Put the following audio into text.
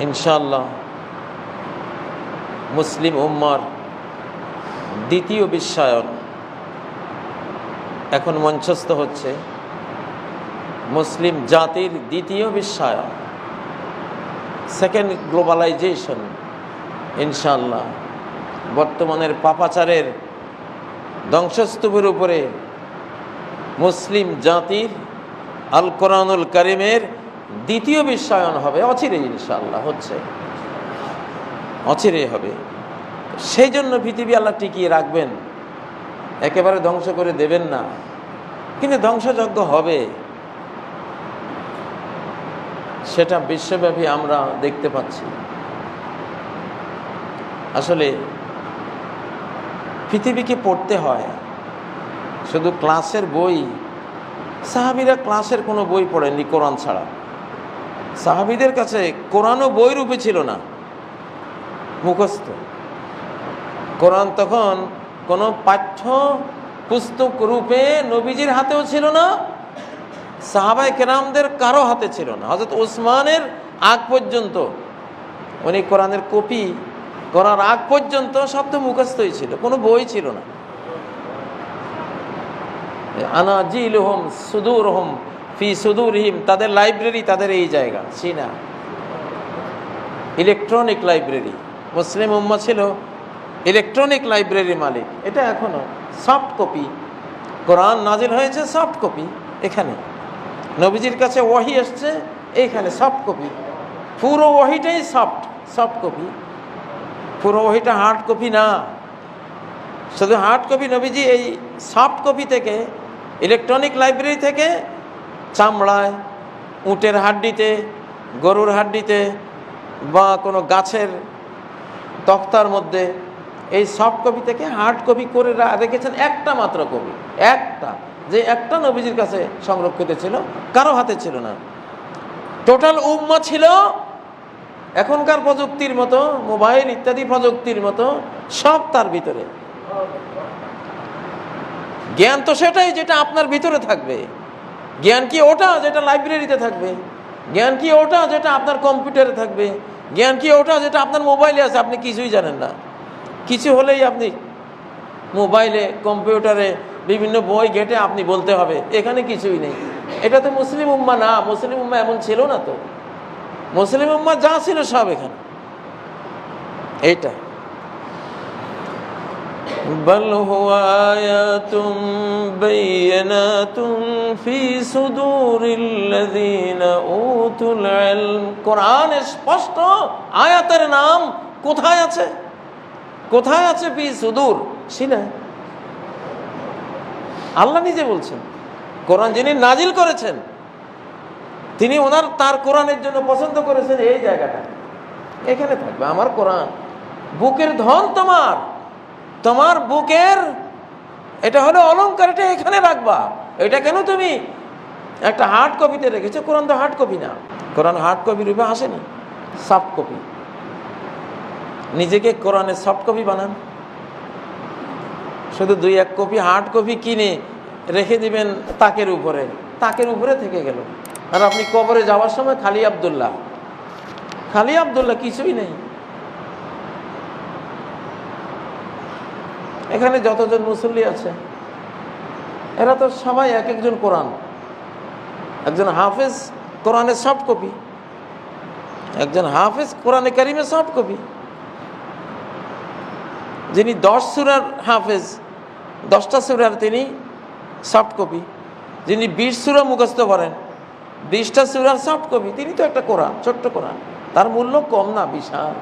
ইনশাআল্লাহ মুসলিম উম্মার দ্বিতীয় বিশ্বায়ন এখন মঞ্চস্থ হচ্ছে। মুসলিম জাতির দ্বিতীয় বিশ্বায়ন, সেকেন্ড গ্লোবালাইজেশন। ইনশাআল্লাহ বর্তমানের পাপাচারের ধ্বংসস্তূপের উপরে মুসলিম জাতির আল কোরআনুল কারিমের দ্বিতীয় বিশ্বায়ন হবে অচিরেই। ইনশাআল্লাহ হচ্ছে, অচিরেই হবে। সেই জন্য পৃথিবী আল্লাহ টিকিয়ে রাখবেন, একেবারে ধ্বংস করে দেবেন না, কিন্তু ধ্বংসযজ্ঞ হবে, সেটা বিশ্বব্যাপী আমরা দেখতে পাচ্ছি। আসলে পৃথিবীকে পড়তে হয়, শুধু ক্লাসের বই। সাহাবীরা ক্লাসের কোনো বই পড়েননি কোরআন ছাড়া। সাহাবীদের কাছে কোরআনও বই রূপে ছিল না, মুখস্থ। কোরআন তখন কোনো পাঠ্য পুস্তক রূপে নবীজির হাতেও ছিল না, সাহাবায়ে কেরামদের কারো হাতে ছিল না। হযরত ওসমানের আগ পর্যন্ত, উনি কোরআনের কপি করার আগ পর্যন্ত সব তো মুখস্থই ছিল, কোনো বই ছিল না। আনাজিলুহুম সুদুরহুম ফি সুদুরহিম, তাদের লাইব্রেরি, তাদের এই জায়গা সিনা, ইলেকট্রনিক লাইব্রেরি। মুসলিম উম্মাহ ছিল ইলেকট্রনিক লাইব্রেরির মালিক। এটা এখনো সফট কপি, কোরআন নাজিল হয়েছে সফট কপি। এখানে নবীজির কাছে ওয়াহি আসছে, এইখানে সফট কপি। পুরো ওয়াহিটাই সফট কপি, পুরো ওয়াহিটা হার্ড কপি না। শুধু হার্ড কপি নবীজি এই সফট কপি থেকে, ইলেকট্রনিক লাইব্রেরি থেকে চামড়ায়, উটের হাড্ডিতে, গরুর হাড্ডিতে বা কোনো গাছের তক্তার মধ্যে, এই সফট কপি থেকে হার্ড কপি করে রেখেছেন একটা মাত্র কপি, একটা, যে একটা নবীজির কাছে সংরক্ষিত ছিল, কারো হাতে ছিল না। টোটাল উম্মাহ ছিল এখনকার প্রযুক্তির মতো, মোবাইল ইত্যাদি প্রযুক্তির মতো, সব তার ভিতরে। জ্ঞান তো সেটাই যেটা আপনার ভিতরে থাকবে। জ্ঞান কি ওটা যেটা লাইব্রেরিতে থাকবে? জ্ঞান কি ওটা যেটা আপনার কম্পিউটারে থাকবে? জ্ঞান কি ওটা যেটা আপনার মোবাইলে আছে? আপনি কিছুই জানেন না। কিছু হলেই আপনি মোবাইলে, কম্পিউটারে বিভিন্ন বই ঘেটে আপনি বলতে হবে এখানে কিছুই নেই। এটা তো মুসলিম উম্মাহ না। মুসলিম উম্মাহ এমন ছিল না তো। মুসলিম উম্মাহ যা ছিল সব এখানে। এইটা বল হুয়া আয়াতুম বাইয়িনাতুম ফি সুদুরিল্লাযিনা উতুল ইলম। কোরআন স্পষ্ট, আয়াতের নাম কোথায় আছে? কোথায় আছে? ফি সুদূর, সিনা। আল্লাহ নিজে বলছেন, কোরআন যিনি নাজিল করেছেন তিনি তার কোরআনের জন্য পছন্দ করেছেন এই জায়গাটা, এখানে থাকবে আমার কোরআন। বুকের ধন তোমার বুকের, এটা হলো অলংকার, এটা এখানে রাখবা। এটা কেন তুমি একটা হার্ড কপিতে রেখেছো? কোরআন তো হার্ড কপি না, কোরআন হার্ড কপি রূপে আসেনি, সফট কপি। নিজেকে কোরআনের সফট কপি বানান, শুধু 2-1 কপি হার্ড কপি কিনে রেখে দিবেন তাকের উপরে থেকে গেল। আর আপনি কবরে যাওয়ার সময় খালি আব্দুল্লাহ, কিছুই নেই। এখানে যতজন মুসল্লি আছে এরা তো সবাই এক একজন কোরআন। একজন হাফেজ কোরআনের সফট কপি, একজন হাফেজ কোরআনে কারিমের সফট কপি। যিনি 10 সূরার হাফেজ, 10টা সূরার তিনি সফট কপি। যিনি 20 সূরা মুখস্থ করেন, 20টা সূরার সফট কপি, তিনি তো একটা কোরআন, ছোট্ট কোরআন। তার মূল্য কম না, বিশাল।